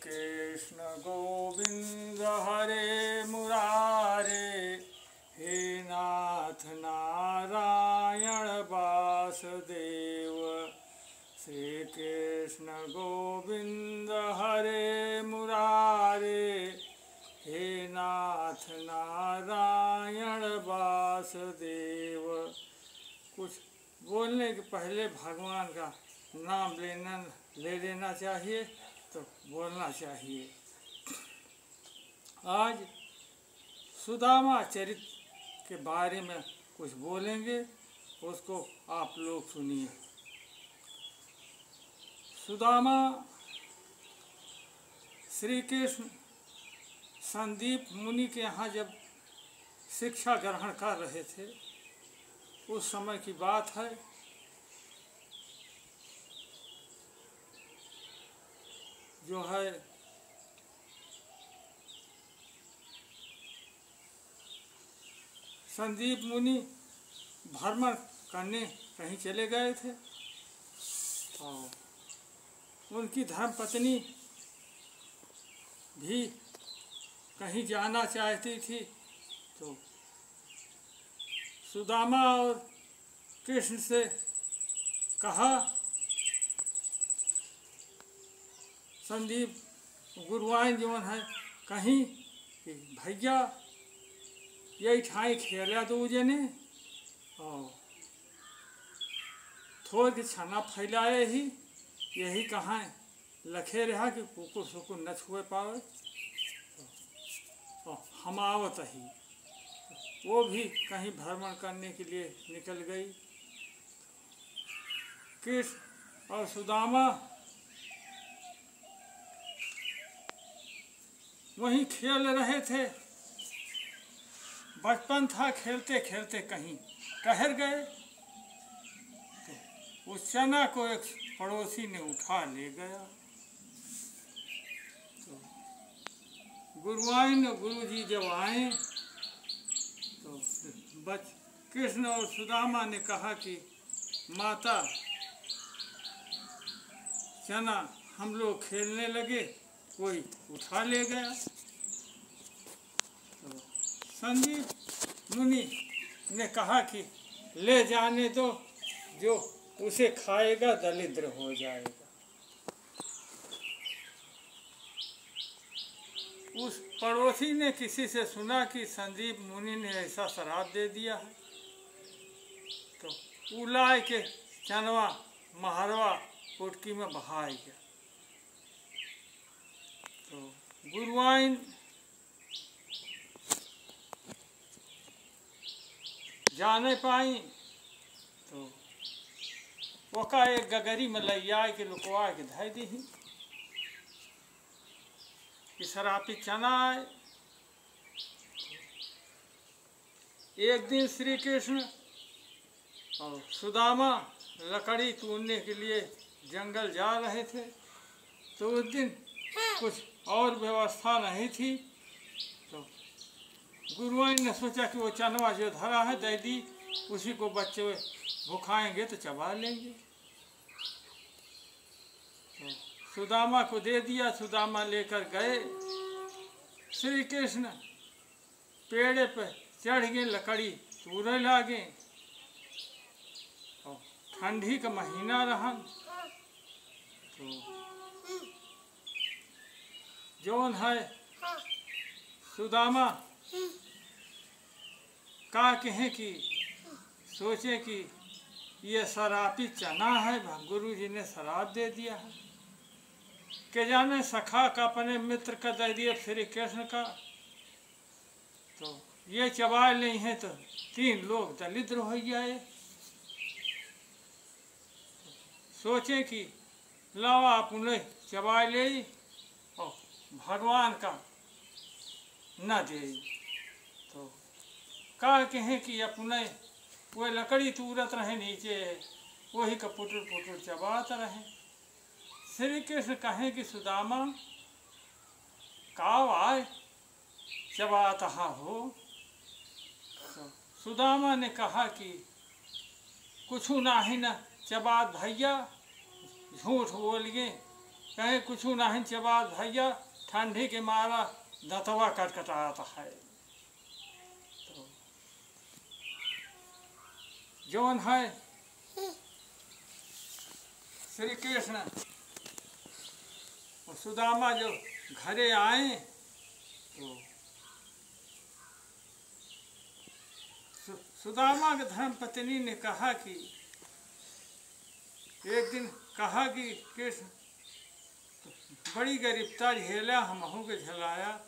कृष्ण गोविंद हरे मुरारे, हे नाथ नारायण वासुदेव। श्री कृष्ण गोविंद हरे मुरारे, हे नाथ नारायण वासुदेव। कुछ बोलने के पहले भगवान का नाम ले लेना चाहिए, तो बोलना चाहिए। आज सुदामा चरित्र के बारे में कुछ बोलेंगे, उसको आप लोग सुनिए। सुदामा श्री कृष्ण संदीप मुनि के यहाँ जब शिक्षा ग्रहण कर रहे थे, उस समय की बात है। जो है संदीप मुनि भ्रमण करने कहीं चले गए थे और उनकी धर्मपत्नी भी कहीं जाना चाहती थी, तो सुदामा और कृष्ण से कहा, संदीप गुरुआइन जीवन है कहीं कि भैया यही ठाई खेला दो जने और थोड़ के छाना फैलाए ही, यही कहाँ लखे रहा कि कुकुर सुकुर न छुए पावे। तो हम आवत ही वो भी कहीं भ्रमण करने के लिए निकल गई। कृष्ण और सुदामा वहीं खेल रहे थे। बचपन था, खेलते खेलते कहीं ठहर गए, तो उस चना को एक पड़ोसी ने उठा ले गया। तो गुरुआइन गुरुजी जब आए, तो कृष्ण और सुदामा ने कहा कि माता, चना हम लोग खेलने लगे, कोई उठा ले गया। तो संदीप मुनि ने कहा कि ले जाने दो, जो उसे खाएगा दरिद्र हो जाएगा। उस पड़ोसी ने किसी से सुना कि संदीप मुनि ने ऐसा श्राप दे दिया है, तो उलाय के चनवा महरवा पुटकी में बहाए गया। तो गुरुआइन जाने पाई, तो वो का एक गगरी में लैया के लुकवा के धै दी कि शराबी चना आए। एक दिन श्री कृष्ण और सुदामा लकड़ी तोड़ने के लिए जंगल जा रहे थे, तो उस दिन कुछ और व्यवस्था नहीं थी, तो गुरुआइन ने सोचा कि वो चनवा जो धरा है दे दी, उसी को बच्चे भुखाएंगे तो चबा लेंगे। तो सुदामा को दे दिया। सुदामा लेकर गए। श्री कृष्ण पेड़ पे चढ़ गए, लकड़ी तोड़ने लगे और ठंडी का महीना रहा, तो जौन है सुदामा का कहें कि सोचे कि ये शराबी चना है, गुरु जी ने शराब दे दिया है, के जाने सखा का अपने मित्र का दे दिया श्री कृष्ण का, तो ये चबा नहीं है तो 3 लोग दरिद्र हो जाए। सोचे कि लावा अपने चबा ले और भगवान का न दे, तो कह कहें कि अपने वो लकड़ी तूरत रहे नीचे, वही का पुटुर पुटुर चबात रहे। श्री कृष्ण कहें कि सुदामा काव आए चबाता हो। तो सुदामा ने कहा कि कुछ ना ही न चबात भैया, झूठ बोलिए, कहीं कुछ नहीं चबा भैया, ठंडी के मारा दतवा कटकटाता है। तो जौन है श्री कृष्ण और सुदामा जो घरे आए तो सुदामा के धर्मपत्नी ने कहा कि एक दिन कहा कि कृष्ण बड़ी गरीबता झेला, हमहू के झेलाया,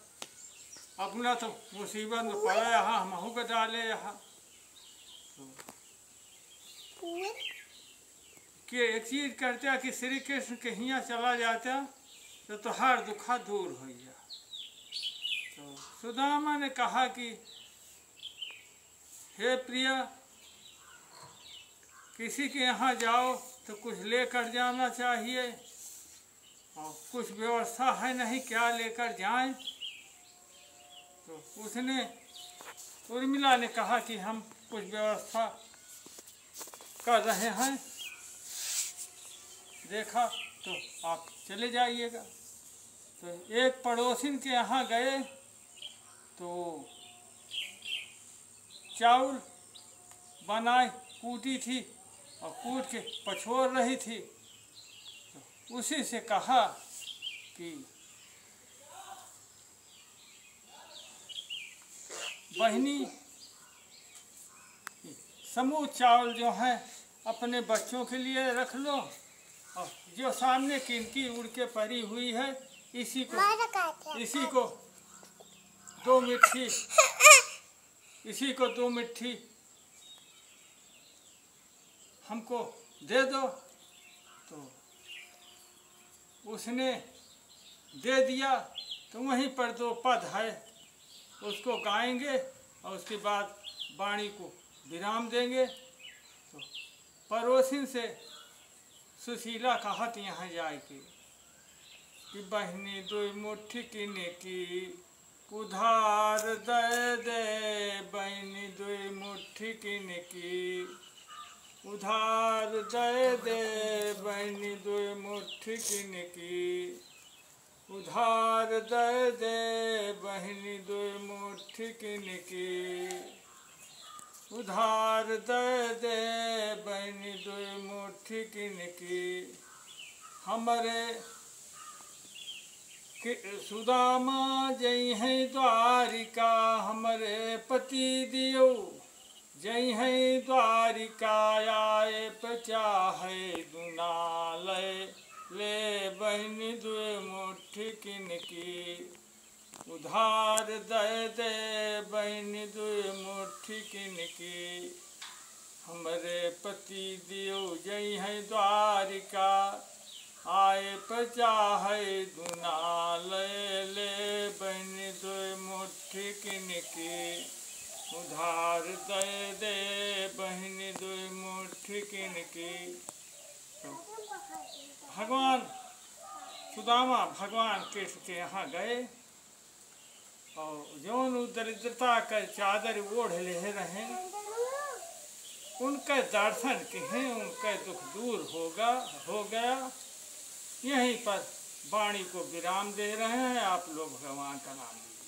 अपना तो मुसीबत में पड़ा यहाँ, हमहू के डाले यहाँ। कि एक चीज करता कि श्री कृष्ण के यहाँ चला जाता तो तुहार दुखा दूर हो गया। तो सुदामा ने कहा कि हे प्रिया, किसी के यहाँ जाओ तो कुछ लेकर जाना चाहिए, और कुछ व्यवस्था है नहीं, क्या लेकर जाएं? तो उसने उर्मिला ने कहा कि हम कुछ व्यवस्था कर रहे हैं, देखा तो आप चले जाइएगा। तो एक पड़ोसिन के यहाँ गए तो चावल बनाए कूटी थी और कूट के पछोर रही थी। तो उसी से कहा कि बहनी, समूह चावल जो है अपने बच्चों के लिए रख लो, और जो सामने किनकी उड़ के पड़ी हुई है इसी को दो मिट्टी हमको दे दो। तो उसने दे दिया। तो वहीं पर दो पद है, उसको गाएंगे और उसके बाद वाणी को विराम देंगे। तो पड़ोसिन से सुशीला कहत यहाँ जाए कि बहनी दो मुट्ठी किने की उधार दे दे, बहनी दो मुट्ठी किने की उधार दे दे, बहनी दो मुट्ठी किने की उधार दे दे, बहनी दो मुट्ठी किने की उधार दे दे, बहनी दो मुट्ठी किने की। हमरे सुदामा जई है द्वारिका, हमरे पति दियो जई है द्वारिका, आए पचाहे दुनालय ले, बहनी दो मुट्ठी किनकी उधार दे दे, बहनी दो मुट्ठी किनकी। हमरे पति दियो जई है द्वारिका, आए पचाहे दुनालय ले, बहनी दो मुट्ठी किनकी उधार दे दे, बहनी दो मुट्ठी किनकी। भगवान सुदामा भगवान कृष्ण के यहाँ गए और जौन दरिद्रता का चादर ओढ़ ले रहे, उनका दर्शन के हैं, उनका दुख दूर हो गया। यहीं पर वाणी को विराम दे रहे हैं। आप लोग भगवान का नाम